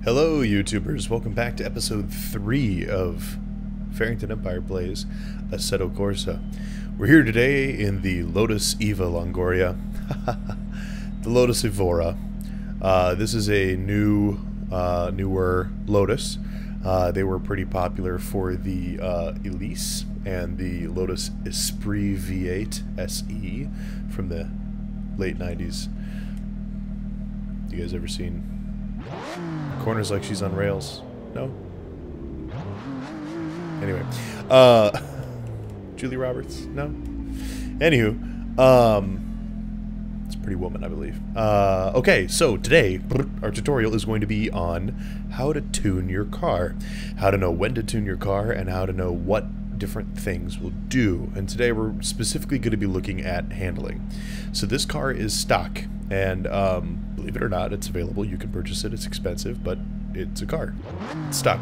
Hello YouTubers, welcome back to episode 3 of Farrington Empire Plays Assetto Corsa. We're here today in the Lotus Eva Longoria, the Lotus Evora. This is a newer Lotus. They were pretty popular for the Elise and the Lotus Esprit V8 SE from the late 90s. You guys ever seen Corners Like She's on Rails? No? Anyway. Julie Roberts? No? Anywho. It's a pretty woman, I believe. Okay, so today, our tutorial is going to be on how to tune your car. How to know when to tune your car, and how to know what different things will do. And today we're specifically going to be looking at handling. So this car is stock, and believe it or not, it's available. You can purchase it. It's expensive, but it's a car. It's stock.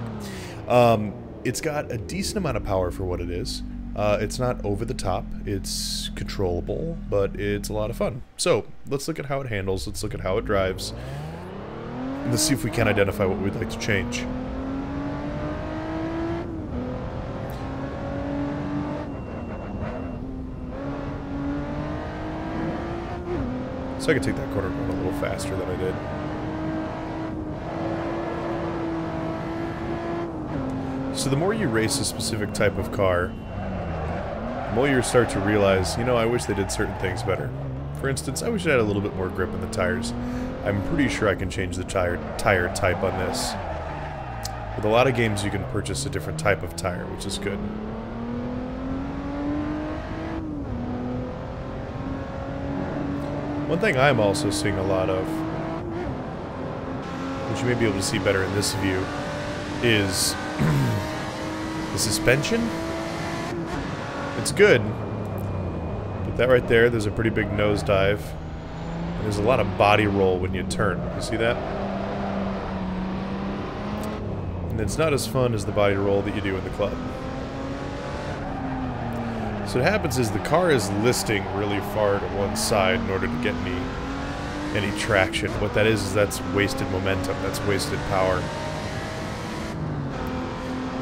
It's got a decent amount of power for what it is. It's not over the top. It's controllable, but it's a lot of fun. So let's look at how it handles. Let's look at how it drives. And let's see if we can identify what we'd like to change. So I could take that corner going a little faster than I did. So the more you race a specific type of car, the more you start to realize, you know, I wish they did certain things better. For instance, I wish it had a little bit more grip in the tires. I'm pretty sure I can change the tire type on this. With a lot of games you can purchase a different type of tire, which is good. One thing I'm also seeing a lot of, which you may be able to see better in this view, is the suspension. It's good, but that right there, there's a pretty big nosedive, and there's a lot of body roll when you turn. You see that? And it's not as fun as the body roll that you do in the club. So what happens is the car is listing really far to one side in order to get any traction. What that is that's wasted momentum, that's wasted power.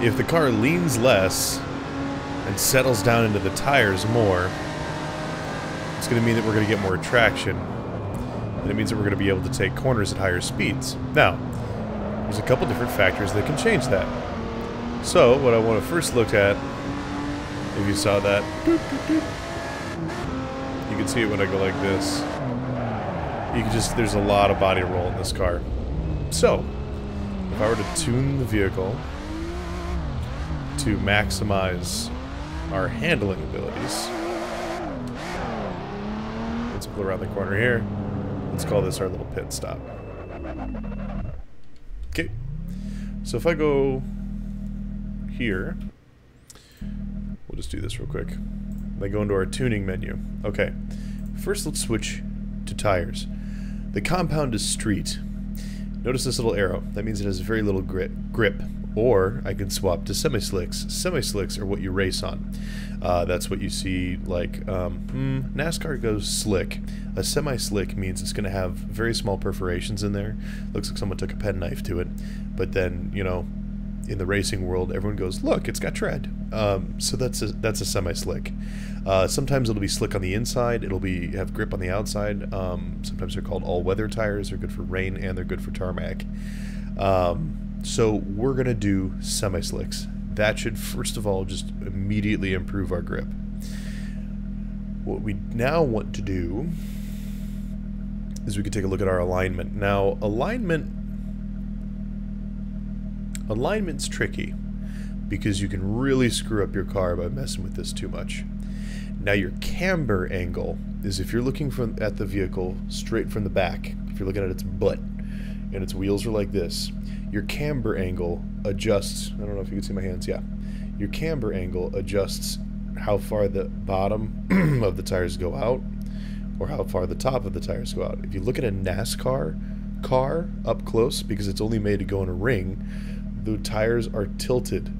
If the car leans less and settles down into the tires more, it's going to mean that we're going to get more traction. And it means that we're going to be able to take corners at higher speeds. Now, there's a couple different factors that can change that. So, what I want to first look at, if you saw that, you can see it when I go like this. You can just, there's a lot of body roll in this car. So, if I were to tune the vehicle to maximize our handling abilities, let's pull around the corner here. Let's call this our little pit stop. Okay, so if I go here, we'll just do this real quick. I go into our tuning menu. Okay, first let's switch to tires. The compound is street. Notice this little arrow. That means it has very little grip. Or I can swap to semi-slicks. Semi-slicks are what you race on. That's what you see, like, NASCAR goes slick. A semi-slick means it's going to have very small perforations in there. Looks like someone took a penknife to it. But then, you know, in the racing world, everyone goes, look, it's got tread. So that's a semi-slick. Sometimes it'll be slick on the inside. It'll have grip on the outside. Sometimes they're called all-weather tires. They're good for rain and they're good for tarmac. So we're going to do semi-slicks. That should, first of all, just immediately improve our grip. What we now want to do is we can take a look at our alignment. Now, alignment's tricky because you can really screw up your car by messing with this too much. Now, your camber angle is if you're looking at the vehicle straight from the back, if you're looking at its butt and its wheels are like this, your camber angle adjusts, I don't know if you can see my hands, yeah. Your camber angle adjusts how far the bottom of the tires go out or how far the top of the tires go out. If you look at a NASCAR car up close, because it's only made to go in a ring, the tires are tilted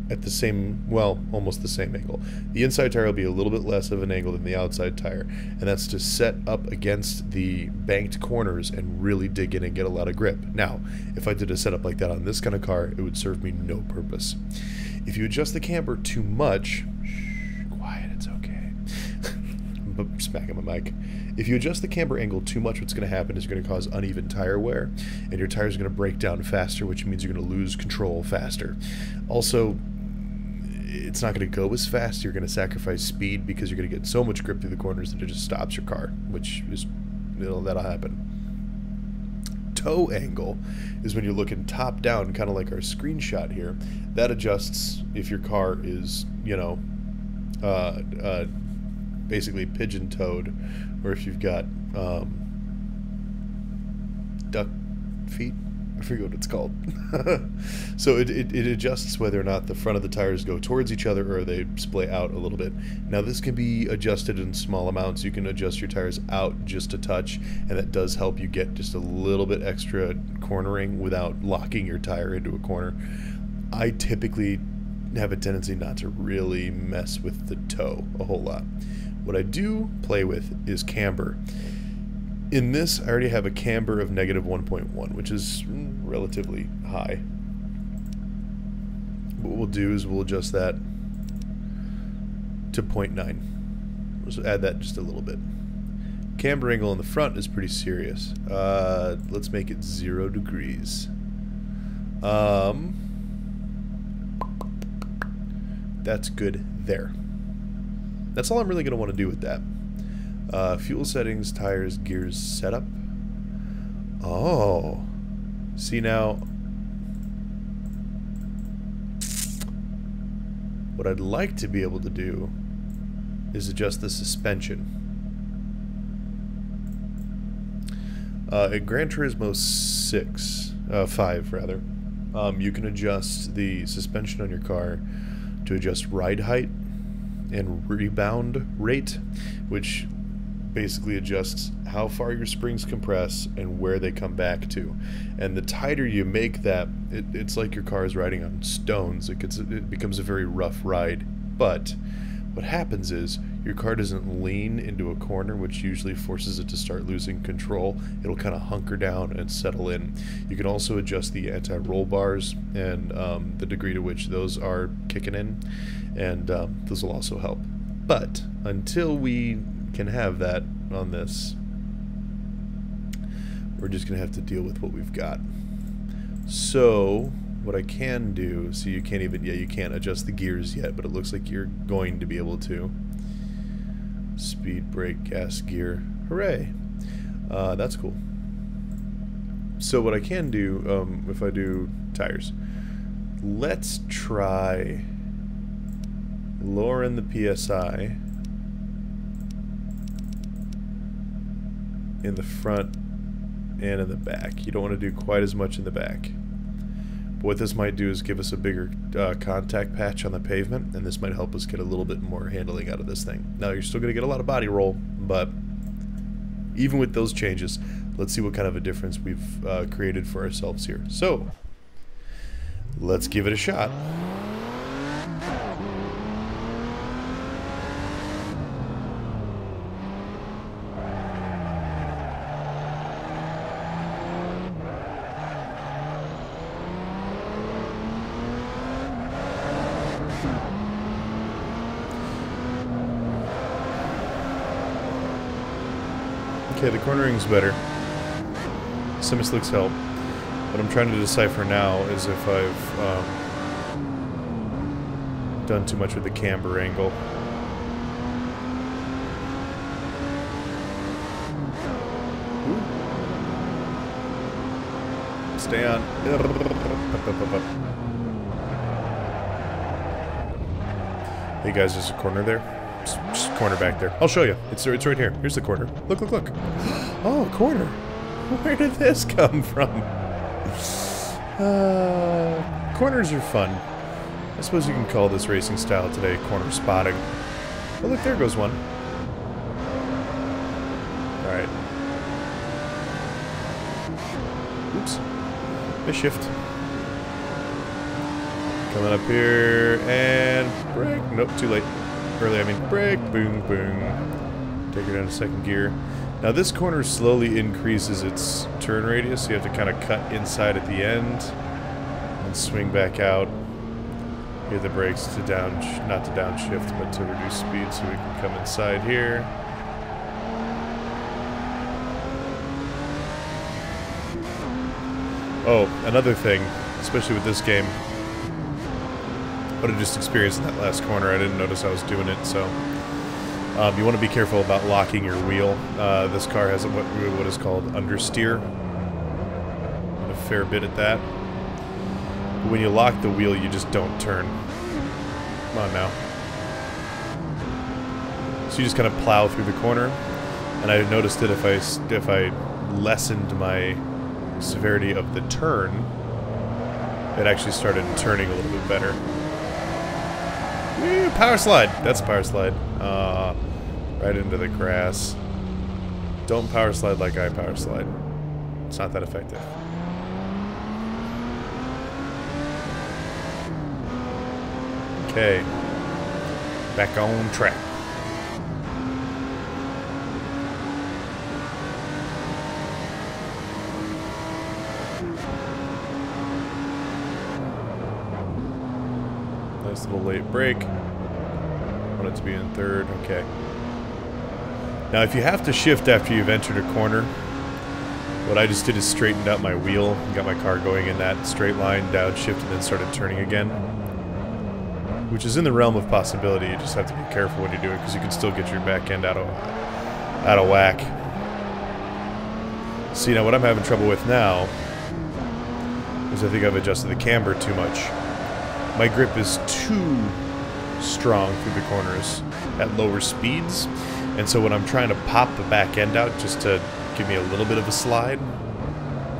at the same, well, almost the same angle. The inside tire will be a little bit less of an angle than the outside tire, and that's to set up against the banked corners and really dig in and get a lot of grip. Now, if I did a setup like that on this kind of car, it would serve me no purpose. If you adjust the camber too much, shh, quiet, it's okay. I'm smacking my mic. If you adjust the camber angle too much, what's going to happen is you're going to cause uneven tire wear, and your tires are going to break down faster, which means you're going to lose control faster. Also, it's not going to go as fast. You're going to sacrifice speed because you're going to get so much grip through the corners that it just stops your car, which is, that'll happen. Toe angle is when you're looking top down, kind of like our screenshot here. That adjusts if your car is, you know, basically pigeon-toed, or if you've got duck feet. I forget what it's called. So it adjusts whether or not the front of the tires go towards each other or they splay out a little bit. Now this can be adjusted in small amounts. You can adjust your tires out just a touch, and that does help you get just a little bit extra cornering without locking your tire into a corner. I typically have a tendency not to really mess with the toe a whole lot. What I do play with is camber. In this, I already have a camber of -1.1, which is relatively high. What we'll do is we'll adjust that to 0.9. We'll add that just a little bit. Camber angle in the front is pretty serious. Let's make it 0 degrees. That's good there. That's all I'm really going to want to do with that. Fuel settings, tires, gears, setup. Oh. See now, what I'd like to be able to do is adjust the suspension. In Gran Turismo 5 rather, you can adjust the suspension on your car to adjust ride height and rebound rate, which basically adjusts how far your springs compress and where they come back to. And the tighter you make that, it's like your car is riding on stones. It becomes a very rough ride. But what happens is your car doesn't lean into a corner, which usually forces it to start losing control. It'll kind of hunker down and settle in. You can also adjust the anti-roll bars and the degree to which those are kicking in, and those will also help. But until we can have that on this, we're just gonna have to deal with what we've got. So what I can do, so you can't even, you can't adjust the gears yet, but it looks like you're going to be able to. Speed, brake, gas, gear, hooray. That's cool. So what I can do, if I do tires, let's try lowering the PSI in the front and in the back. You don't want to do quite as much in the back. But what this might do is give us a bigger contact patch on the pavement, and this might help us get a little bit more handling out of this thing. Now, you're still going to get a lot of body roll, but even with those changes, let's see what kind of a difference we've created for ourselves here. So, let's give it a shot. Okay, the cornering's better. Semi-slicks help. What I'm trying to decipher now is if I've done too much with the camber angle. Ooh. Stay on. Hey guys, there's a corner there. Just corner back there. I'll show you. It's right here. Here's the corner. Look, look, look. Oh, corner. Where did this come from? Corners are fun. I suppose you can call this racing style today corner spotting. Oh, look, there goes one. Alright. Oops. I shift. Coming up here, and brake. Nope, too late. Early, I mean brake. Boom, boom. Take her down to second gear. Now this corner slowly increases its turn radius, so you have to kind of cut inside at the end and swing back out. Hit the brakes to not to downshift, but to reduce speed, so we can come inside here. Oh, another thing, especially with this game, what I just experienced in that last corner, I didn't notice I was doing it, so you want to be careful about locking your wheel. This car has what is called understeer. A fair bit at that. But when you lock the wheel, you just don't turn. Come on now. So you just kind of plow through the corner, and I noticed that if I lessened my severity of the turn, it actually started turning a little bit better. Woo, power slide! That's power slide. Right into the grass. Don't power slide like I power slide. It's not that effective. Okay. Back on track. Nice little late break. Want it to be in third. Okay. Now, if you have to shift after you've entered a corner, what I just did is straightened out my wheel, got my car going in that straight line, downshift, and then started turning again. Which is in the realm of possibility. You just have to be careful when you do it, because you can still get your back end out of whack. See, now what I'm having trouble with now is I think I've adjusted the camber too much. My grip is too strong through the corners at lower speeds. And so when I'm trying to pop the back end out just to give me a little bit of a slide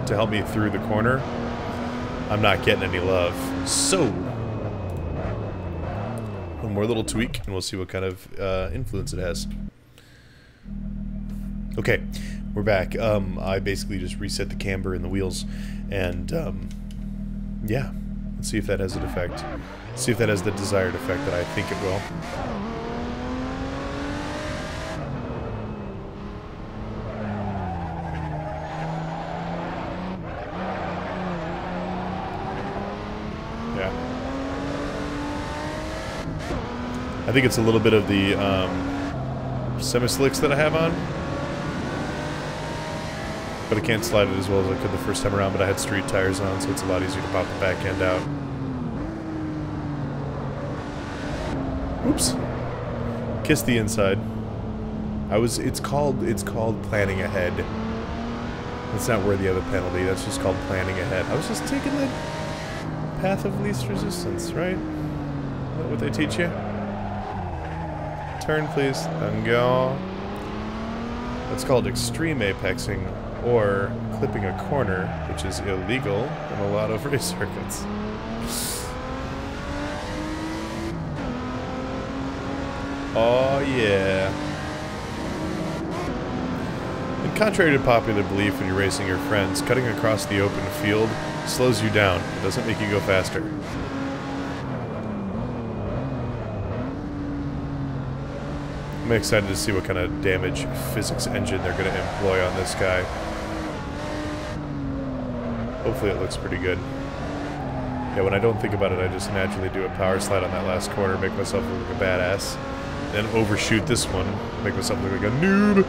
to help me through the corner, I'm not getting any love. So, one more little tweak and we'll see what kind of influence it has. Okay, we're back. I basically just reset the camber in the wheels and yeah, let's see if that has an effect. See if that has the desired effect that I think it will. Yeah. I think it's a little bit of the semi-slicks that I have on. But I can't slide it as well as I could the first time around, but I had street tires on, so it's a lot easier to pop the back end out. Oops. Kiss the inside. It's called planning ahead. That's not worthy of a penalty, that's just called planning ahead. I was just taking the path of least resistance, right? Is that what they teach you? Turn, please. And go. That's called extreme apexing, or clipping a corner, which is illegal in a lot of race circuits. Oh yeah. And contrary to popular belief when you're racing your friends, cutting across the open field slows you down. It doesn't make you go faster. I'm excited to see what kind of damage physics engine they're going to employ on this guy. Hopefully it looks pretty good. Yeah, when I don't think about it, I just naturally do a power slide on that last corner, make myself look like a badass. Then overshoot this one, make myself look like a noob.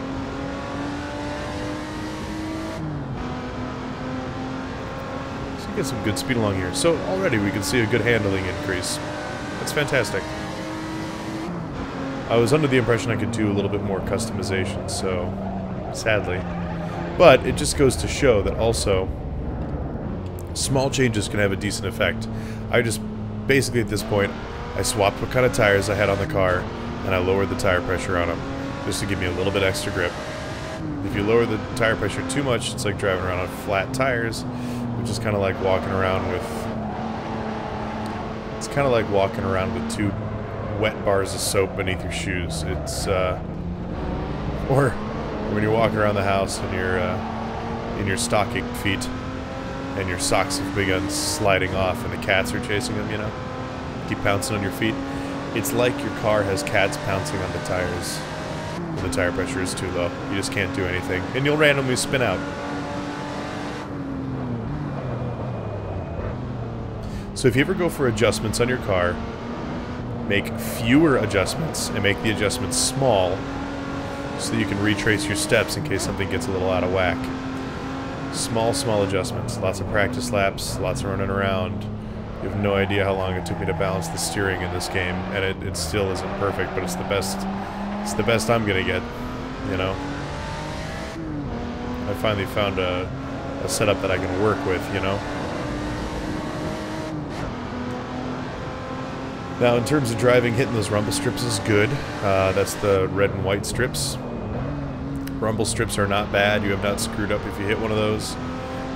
So you get some good speed along here. So already we can see a good handling increase. That's fantastic. I was under the impression I could do a little bit more customization, so sadly. But it just goes to show that also small changes can have a decent effect. I just, basically at this point, I swapped what kind of tires I had on the car, and I lowered the tire pressure on them, just to give me a little bit extra grip. If you lower the tire pressure too much, it's like driving around on flat tires, which is kind of like walking around with... It's kind of like walking around with two wet bars of soap beneath your shoes. It's, or when you're walking around the house and in your stocking feet, and your socks have begun sliding off and the cats are chasing them, you know? keep pouncing on your feet. It's like your car has cats pouncing on the tires when the tire pressure is too low. You just can't do anything, and you'll randomly spin out. So if you ever go for adjustments on your car, make fewer adjustments and make the adjustments small so that you can retrace your steps in case something gets a little out of whack. Small adjustments. Lots of practice laps, lots of running around. You have no idea how long it took me to balance the steering in this game, and it still isn't perfect, but it's the best I'm gonna get, you know? I finally found a setup that I can work with, you know? Now, in terms of driving, hitting those rumble strips is good. That's the red and white strips. Rumble strips are not bad. You have not screwed up if you hit one of those.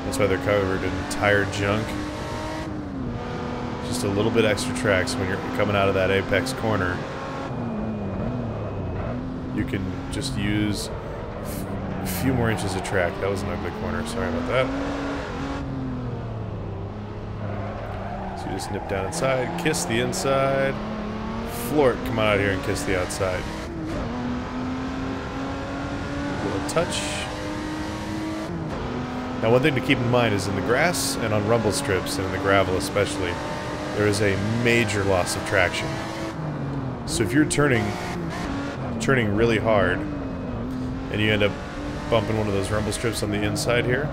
That's why they're covered in tire junk. Just a little bit extra tracks when you're coming out of that apex corner. You can just use a few more inches of track. That was an ugly corner. Sorry about that. So you just nip down inside, kiss the inside, floor it, come out here and kiss the outside. A little touch. Now one thing to keep in mind is in the grass and on rumble strips, and in the gravel especially, there is a major loss of traction. So if you're turning really hard and you end up bumping one of those rumble strips on the inside here,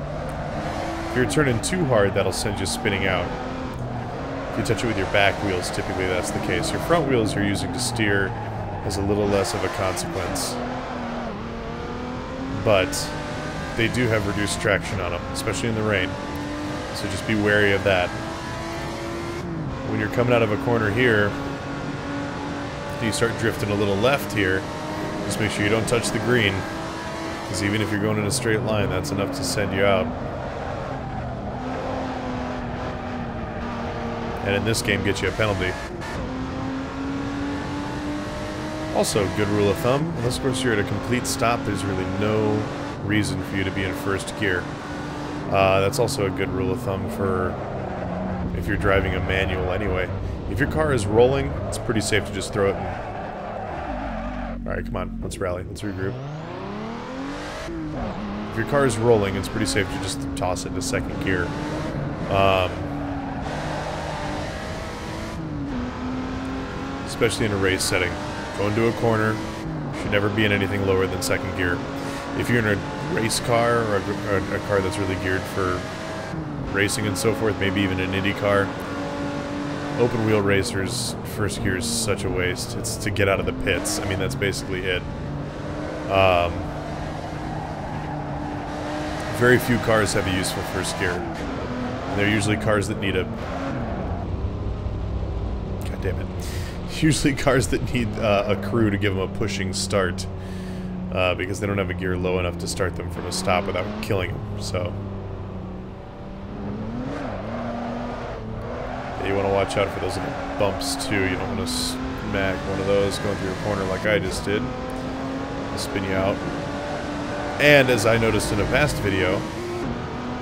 if you're turning too hard, that'll send you spinning out. If you touch it with your back wheels, typically that's the case. Your front wheels you're using to steer has a little less of a consequence. But they do have reduced traction on them, especially in the rain. So just be wary of that. When you're coming out of a corner here, you start drifting a little left here, just make sure you don't touch the green. Because even if you're going in a straight line, that's enough to send you out. And in this game, get you a penalty. Also, good rule of thumb, unless of course you're at a complete stop, there's really no reason for you to be in first gear. That's also a good rule of thumb for if you're driving a manual anyway. If your car is rolling, it's pretty safe to just throw it in. Alright, come on, let's rally, let's regroup. If your car is rolling, it's pretty safe to just toss it into second gear. Especially in a race setting. Going to a corner should never be in anything lower than second gear. If you're in a race car or a car that's really geared for racing and so forth, maybe even an Indy car, open wheel racers, first gear is such a waste. It's to get out of the pits. I mean, that's basically it. Very few cars have a useful first gear. And they're usually cars that need a... God damn it. Usually cars that need a crew to give them a pushing start. Because they don't have a gear low enough to start them from a stop without killing them, so... Yeah, you want to watch out for those little bumps too. You don't want to smack one of those going through a corner like I just did. It'll spin you out. And as I noticed in a past video,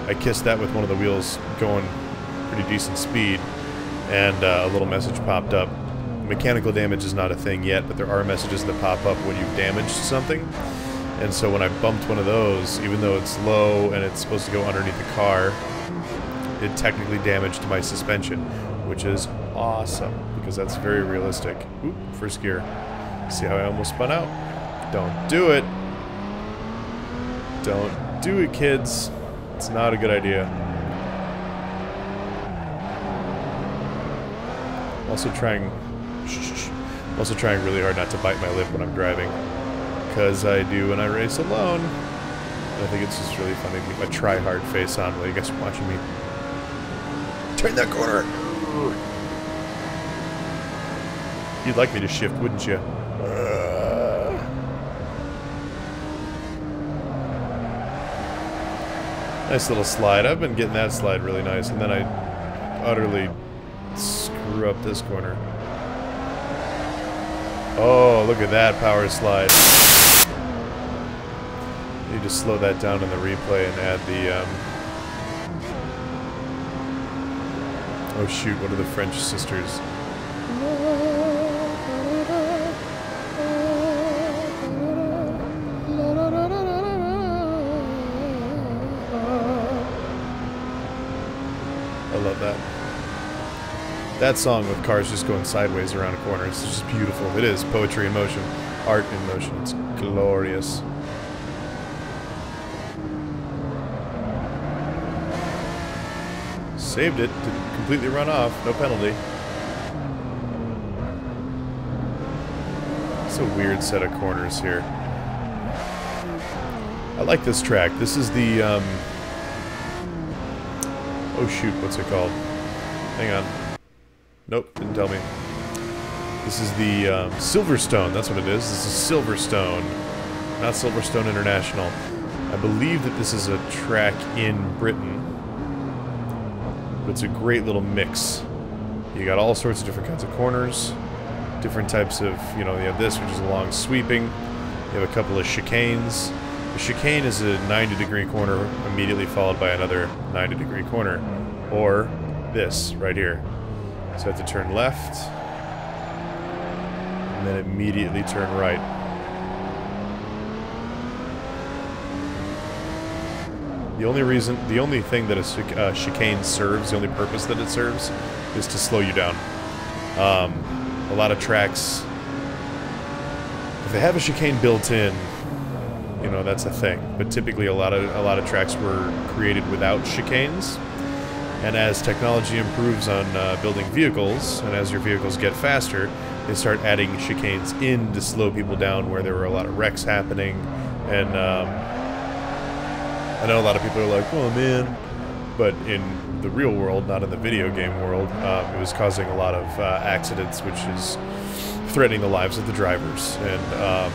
I kissed that with one of the wheels going pretty decent speed, and a little message popped up. Mechanical damage is not a thing yet, but there are messages that pop up when you've damaged something. And so when I bumped one of those, even though it's low and it's supposed to go underneath the car, it technically damaged my suspension, which is awesome, because that's very realistic. Oop, first gear. See how I almost spun out? Don't do it. Don't do it, kids. It's not a good idea. Also trying really hard not to bite my lip when I'm driving, because I do when I race alone. I think it's just really funny to keep my try-hard face on while you guys are watching me. Turn that corner! You'd like me to shift, wouldn't you? Nice little slide. I've been getting that slide really nice, and then I utterly screw up this corner. Oh, look at that power slide. You just slow that down in the replay and add the, oh shoot, what are the French sisters? love that. That song with cars just going sideways around a corner, it's just beautiful. It is poetry in motion, art in motion. It's glorious. Saved it, didn't completely run off, no penalty. It's a weird set of corners here. I like this track. This is the, oh shoot, what's it called? Hang on. Nope, didn't tell me. This is the Silverstone, that's what it is. This is Silverstone, not Silverstone International. I believe that this is a track in Britain. But it's a great little mix. You got all sorts of different kinds of corners, different types of, you know, you have this, which is a long sweeping. You have a couple of chicanes. The chicane is a 90-degree corner immediately followed by another 90-degree corner. Or this, right here. So I have to turn left, and then immediately turn right. The only thing that a chicane serves, the only purpose that it serves, is to slow you down. A lot of tracks, if they have a chicane built in, you know, that's a thing. But typically, a lot of tracks were created without chicanes. And as technology improves on building vehicles, and as your vehicles get faster, they start adding chicanes in to slow people down where there were a lot of wrecks happening. And I know a lot of people are like, oh man, but in the real world, not in the video game world, it was causing a lot of accidents, which is threatening the lives of the drivers. And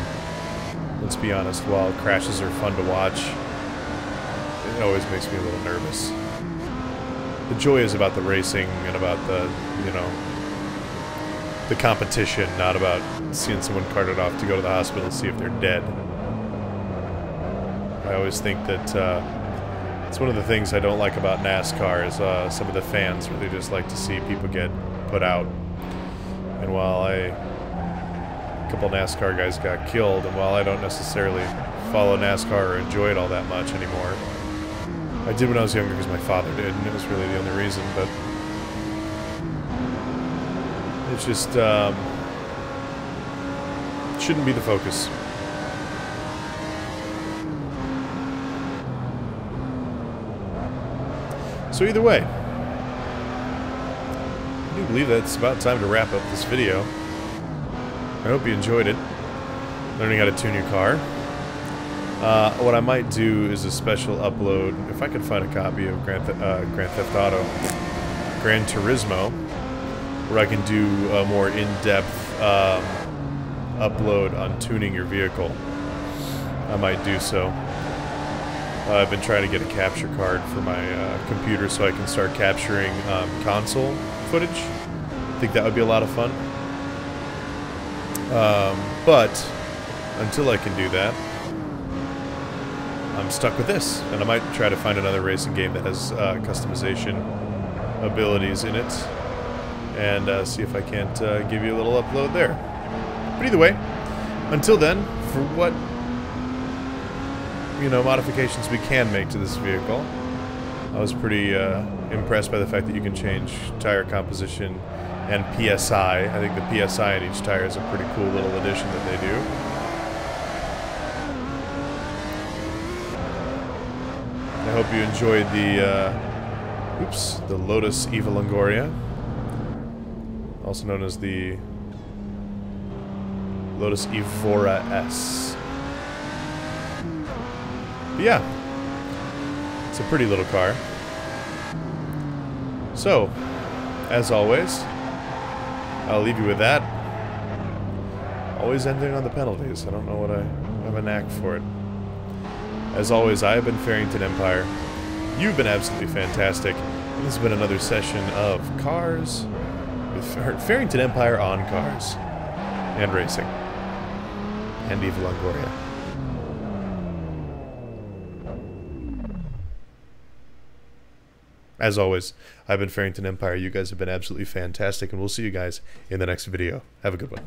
let's be honest, while crashes are fun to watch, it always makes me a little nervous. The joy is about the racing and about the, you know, the competition, not about seeing someone carted off to go to the hospital and see if they're dead. I always think that it's one of the things I don't like about NASCAR is some of the fans really just like to see people get put out. And while a couple NASCAR guys got killed, and while I don't necessarily follow NASCAR or enjoy it all that much anymore, I did when I was younger because my father did, and it was really the only reason, but it's just shouldn't be the focus. So either way, I do believe that it's about time to wrap up this video. I hope you enjoyed it. Learning how to tune your car. What I might do is a special upload, if I can find a copy of Grand Theft Auto, Gran Turismo, where I can do a more in-depth upload on tuning your vehicle. I might do so. I've been trying to get a capture card for my computer so I can start capturing console footage. I think that would be a lot of fun. But until I can do that, I'm stuck with this, and I might try to find another racing game that has customization abilities in it, and see if I can't give you a little upload there. But either way, until then, for what, you know, modifications we can make to this vehicle, I was pretty impressed by the fact that you can change tire composition and PSI. I think the PSI in each tire is a pretty cool little addition that they do. I hope you enjoyed the Lotus Eva Longoria, also known as the Lotus Evora S. But yeah, it's a pretty little car. So, as always, I'll leave you with that. Always ending on the penalties. I don't know what I have a knack for it. As always, I have been Farrington Empire. You've been absolutely fantastic. And this has been another session of Cars with Farrington Empire on cars and racing. And Eva Longoria. As always, I've been Farrington Empire. You guys have been absolutely fantastic, and we'll see you guys in the next video. Have a good one.